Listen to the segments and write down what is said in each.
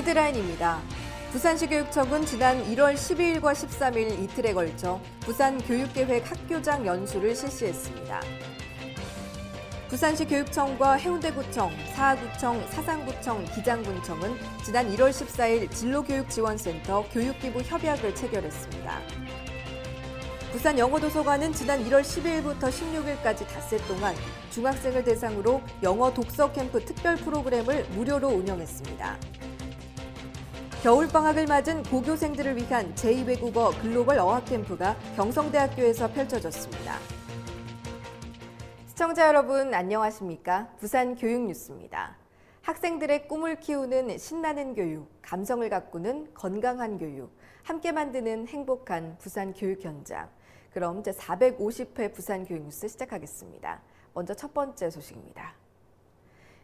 헤드라인입니다. 부산시 교육청은 지난 1월 12일과 13일 이틀에 걸쳐 부산 교육계획 학교장 연수를 실시했습니다. 부산시 교육청과 해운대구청, 사하구청, 사상구청, 기장군청은 지난 1월 14일 진로교육지원센터 교육기부 협약을 체결했습니다. 부산 영어도서관은 지난 1월 12일부터 16일까지 닷새 동안 중학생을 대상으로 영어 독서 캠프 특별 프로그램을 무료로 운영했습니다. 겨울방학을 맞은 고교생들을 위한 제2외국어 글로벌 어학 캠프가 경성대학교에서 펼쳐졌습니다. 시청자 여러분 안녕하십니까? 부산 교육뉴스입니다. 학생들의 꿈을 키우는 신나는 교육, 감성을 가꾸는 건강한 교육, 함께 만드는 행복한 부산 교육 현장. 그럼 제450회 부산 교육뉴스 시작하겠습니다. 먼저 첫 번째 소식입니다.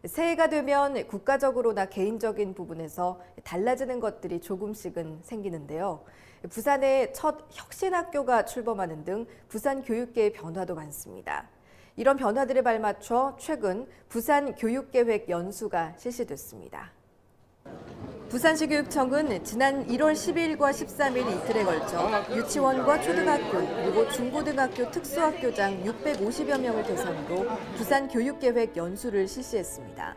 새해가 되면 국가적으로나 개인적인 부분에서 달라지는 것들이 조금씩은 생기는데요. 부산에 첫 혁신학교가 출범하는 등 부산 교육계의 변화도 많습니다. 이런 변화들에 발맞춰 최근 부산 교육계획 연수가 실시됐습니다. 부산시 교육청은 지난 1월 12일과 13일 이틀에 걸쳐 유치원과 초등학교 그리고 중고등학교 특수학교장 650여 명을 대상으로 부산 교육계획 연수를 실시했습니다.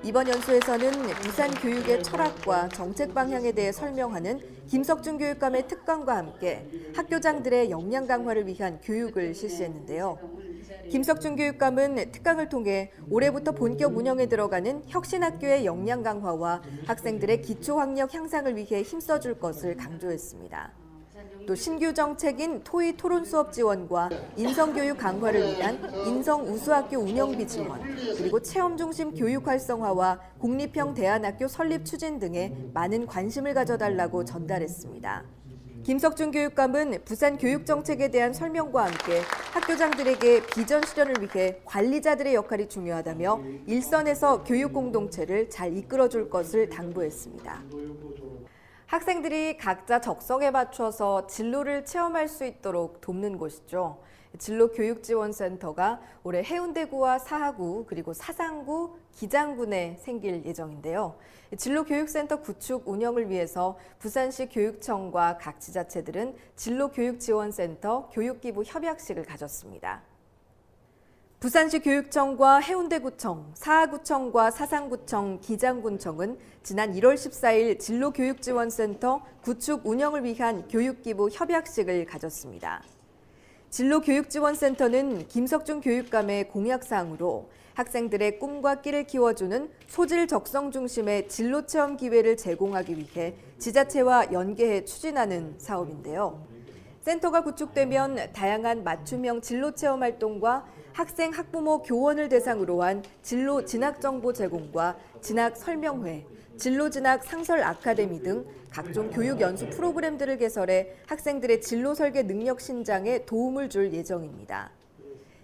이번 연수에서는 부산 교육의 철학과 정책 방향에 대해 설명하는 김석준 교육감의 특강과 함께 학교장들의 역량 강화를 위한 교육을 실시했는데요. 김석준 교육감은 특강을 통해 올해부터 본격 운영에 들어가는 혁신학교의 역량 강화와 학생들의 기초학력 향상을 위해 힘써줄 것을 강조했습니다. 또 신규 정책인 토의 토론 수업 지원과 인성교육 강화를 위한 인성우수학교 운영비 지원, 그리고 체험 중심 교육 활성화와 국립형 대안학교 설립 추진 등에 많은 관심을 가져달라고 전달했습니다. 김석준 교육감은 부산 교육 정책에 대한 설명과 함께 학교장들에게 비전 실현을 위해 관리자들의 역할이 중요하다며 일선에서 교육 공동체를 잘 이끌어줄 것을 당부했습니다. 학생들이 각자 적성에 맞춰서 진로를 체험할 수 있도록 돕는 곳이죠. 진로교육지원센터가 올해 해운대구와 사하구 그리고 사상구, 기장군에 생길 예정인데요. 진로교육센터 구축 운영을 위해서 부산시 교육청과 각 지자체들은 진로교육지원센터 교육기부 협약식을 가졌습니다. 부산시 교육청과 해운대구청, 사하구청과 사상구청, 기장군청은 지난 1월 14일 진로교육지원센터 구축 운영을 위한 교육기부 협약식을 가졌습니다. 진로교육지원센터는 김석준 교육감의 공약사항으로 학생들의 꿈과 끼를 키워주는 소질 적성 중심의 진로체험 기회를 제공하기 위해 지자체와 연계해 추진하는 사업인데요. 센터가 구축되면 다양한 맞춤형 진로체험 활동과 학생, 학부모, 교원을 대상으로 한 진로 진학 정보 제공과 진학 설명회, 진로 진학 상설 아카데미 등 각종 교육 연수 프로그램들을 개설해 학생들의 진로 설계 능력 신장에 도움을 줄 예정입니다.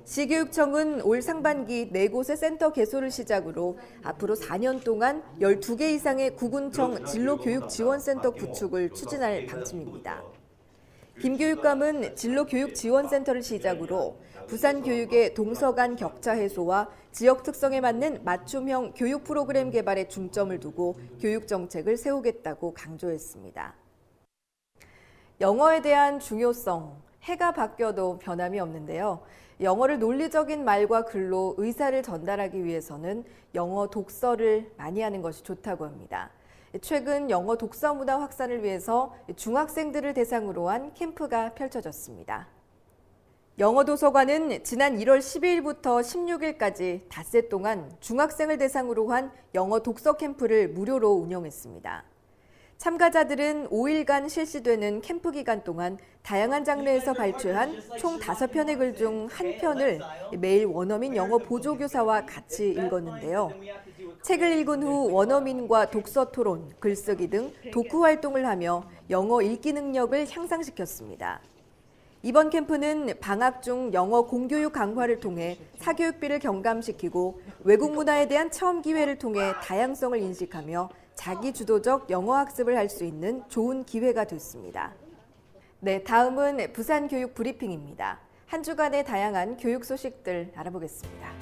시교육청은 올 상반기 4곳의 센터 개소를 시작으로 앞으로 4년 동안 12개 이상의 구군청 진로교육지원센터 구축을 추진할 방침입니다. 김 교육감은 진로교육지원센터를 시작으로 부산 교육의 동서 간 격차 해소와 지역 특성에 맞는 맞춤형 교육 프로그램 개발에 중점을 두고 교육 정책을 세우겠다고 강조했습니다. 영어에 대한 중요성, 해가 바뀌어도 변함이 없는데요. 영어를 논리적인 말과 글로 의사를 전달하기 위해서는 영어 독서를 많이 하는 것이 좋다고 합니다. 최근 영어 독서 문화 확산을 위해서 중학생들을 대상으로 한 캠프가 펼쳐졌습니다. 영어도서관은 지난 1월 12일부터 16일까지 닷새 동안 중학생을 대상으로 한 영어 독서 캠프를 무료로 운영했습니다. 참가자들은 5일간 실시되는 캠프 기간 동안 다양한 장르에서 발췌한 총 5편의 글 중 한 편을 매일 원어민 영어 보조교사와 같이 읽었는데요. 책을 읽은 후 원어민과 독서 토론, 글쓰기 등 독후 활동을 하며 영어 읽기 능력을 향상시켰습니다. 이번 캠프는 방학 중 영어 공교육 강화를 통해 사교육비를 경감시키고 외국 문화에 대한 체험 기회를 통해 다양성을 인식하며 자기주도적 영어 학습을 할 수 있는 좋은 기회가 됐습니다. 네, 다음은 부산 교육 브리핑입니다. 한 주간의 다양한 교육 소식들 알아보겠습니다.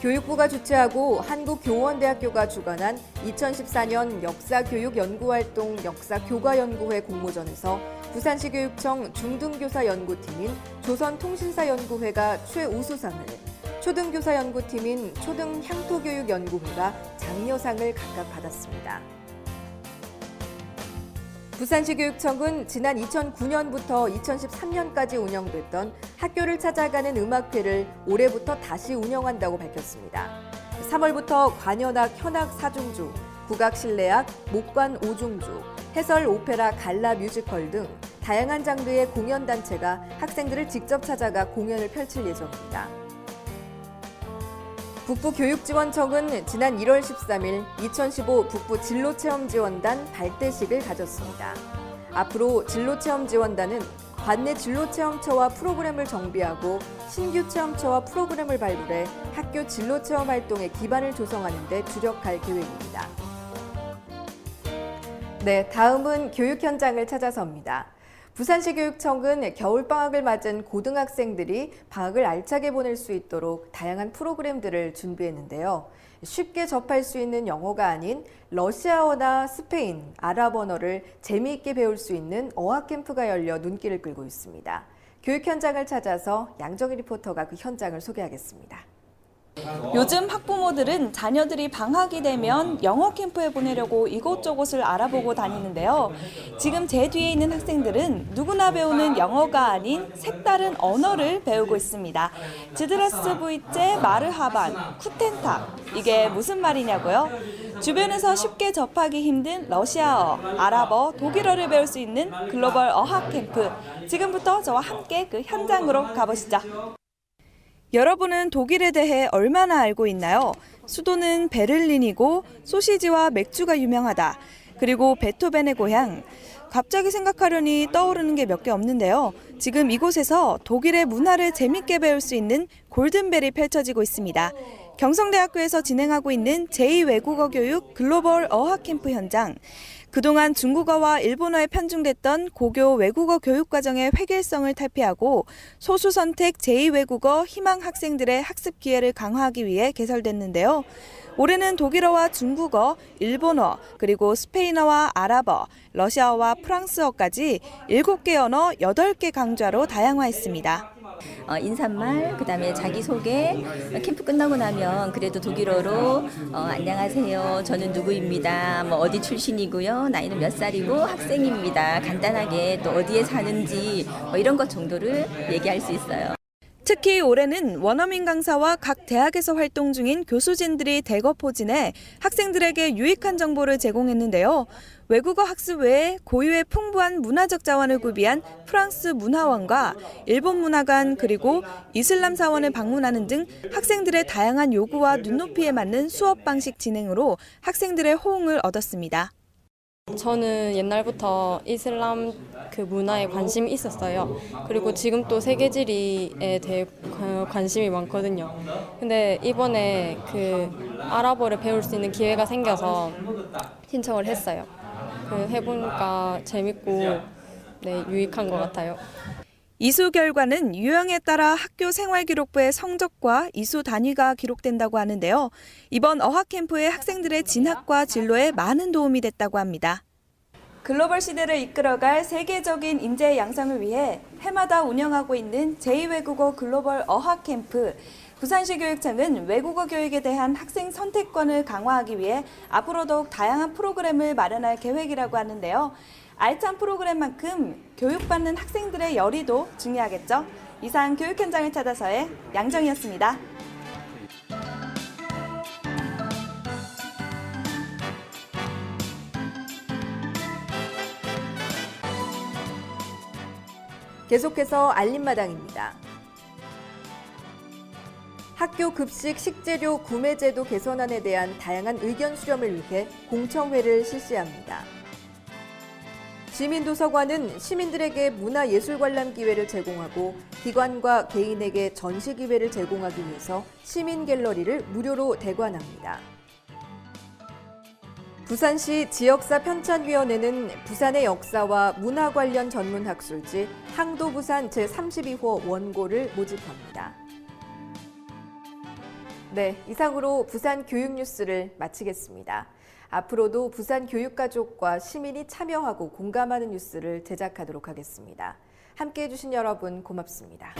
교육부가 주최하고 한국교원대학교가 주관한 2014년 역사교육연구활동 역사교과연구회 공모전에서 부산시 교육청 중등교사연구팀인 조선통신사연구회가 최우수상을, 초등교사연구팀인 초등향토교육연구회가 장려상을 각각 받았습니다. 부산시 교육청은 지난 2009년부터 2013년까지 운영됐던 학교를 찾아가는 음악회를 올해부터 다시 운영한다고 밝혔습니다. 3월부터 관현악 현악 4중주, 국악 실내악 목관 5중주, 해설 오페라 갈라 뮤지컬 등 다양한 장르의 공연단체가 학생들을 직접 찾아가 공연을 펼칠 예정입니다. 북부교육지원청은 지난 1월 13일 2015 북부진로체험지원단 발대식을 가졌습니다. 앞으로 진로체험지원단은 관내 진로체험처와 프로그램을 정비하고 신규 체험처와 프로그램을 발굴해 학교 진로체험 활동의 기반을 조성하는 데 주력할 계획입니다. 네, 다음은 교육 현장을 찾아서입니다. 부산시 교육청은 겨울방학을 맞은 고등학생들이 방학을 알차게 보낼 수 있도록 다양한 프로그램들을 준비했는데요. 쉽게 접할 수 있는 영어가 아닌 러시아어나 스페인, 아랍 언어를 재미있게 배울 수 있는 어학 캠프가 열려 눈길을 끌고 있습니다. 교육 현장을 찾아서 양정희 리포터가 그 현장을 소개하겠습니다. 요즘 학부모들은 자녀들이 방학이 되면 영어 캠프에 보내려고 이곳저곳을 알아보고 다니는데요. 지금 제 뒤에 있는 학생들은 누구나 배우는 영어가 아닌 색다른 언어를 배우고 있습니다. 지드라스 부이체 마르하반, 쿠텐탁. 이게 무슨 말이냐고요? 주변에서 쉽게 접하기 힘든 러시아어, 아랍어, 독일어를 배울 수 있는 글로벌 어학 캠프. 지금부터 저와 함께 그 현장으로 가보시죠. 여러분은 독일에 대해 얼마나 알고 있나요? 수도는 베를린이고 소시지와 맥주가 유명하다. 그리고 베토벤의 고향. 갑자기 생각하려니 떠오르는 게 몇 개 없는데요. 지금 이곳에서 독일의 문화를 재밌게 배울 수 있는 골든벨이 펼쳐지고 있습니다. 경성대학교에서 진행하고 있는 제2외국어 교육 글로벌 어학 캠프 현장. 그동안 중국어와 일본어에 편중됐던 고교 외국어 교육과정의 획일성을 탈피하고 소수 선택 제2외국어 희망 학생들의 학습 기회를 강화하기 위해 개설됐는데요. 올해는 독일어와 중국어, 일본어, 그리고 스페인어와 아랍어, 러시아어와 프랑스어까지 7개 언어 8개 강좌로 다양화했습니다. 인사말, 그다음에 자기소개, 캠프 끝나고 나면 그래도 독일어로 안녕하세요. 저는 누구입니다. 뭐 어디 출신이고요. 나이는 몇 살이고 학생입니다. 간단하게 또 어디에 사는지 뭐 이런 것 정도를 얘기할 수 있어요. 특히 올해는 원어민 강사와 각 대학에서 활동 중인 교수진들이 대거 포진해 학생들에게 유익한 정보를 제공했는데요. 외국어 학습 외에 고유의 풍부한 문화적 자원을 구비한 프랑스 문화원과 일본 문화관 그리고 이슬람 사원을 방문하는 등 학생들의 다양한 요구와 눈높이에 맞는 수업 방식 진행으로 학생들의 호응을 얻었습니다. 저는 옛날부터 이슬람 그 문화에 관심이 있었어요. 그리고 지금 또 세계지리에 대해 관심이 많거든요. 근데 이번에 그 아랍어를 배울 수 있는 기회가 생겨서 신청을 했어요. 해보니까 재밌고 유익한 것 같아요. 이수 결과는 유형에 따라 학교 생활기록부의 성적과 이수 단위가 기록된다고 하는데요. 이번 어학 캠프에 학생들의 진학과 진로에 많은 도움이 됐다고 합니다. 글로벌 시대를 이끌어갈 세계적인 인재 양성을 위해 해마다 운영하고 있는 제2외국어 글로벌 어학 캠프. 부산시 교육청은 외국어 교육에 대한 학생 선택권을 강화하기 위해 앞으로 더욱 다양한 프로그램을 마련할 계획이라고 하는데요. 알찬 프로그램만큼 교육받는 학생들의 열의도 중요하겠죠. 이상 교육 현장을 찾아서의 양정이었습니다. 계속해서 알림마당입니다. 학교 급식 식재료 구매 제도 개선안에 대한 다양한 의견 수렴을 위해 공청회를 실시합니다. 시민도서관은 시민들에게 문화예술 관람 기회를 제공하고 기관과 개인에게 전시 기회를 제공하기 위해서 시민 갤러리를 무료로 대관합니다. 부산시 지역사 편찬위원회는 부산의 역사와 문화 관련 전문 학술지 항도부산 제32호 원고를 모집합니다. 네, 이상으로 부산 교육 뉴스를 마치겠습니다. 앞으로도 부산 교육가족과 시민이 참여하고 공감하는 뉴스를 제작하도록 하겠습니다. 함께해 주신 여러분 고맙습니다.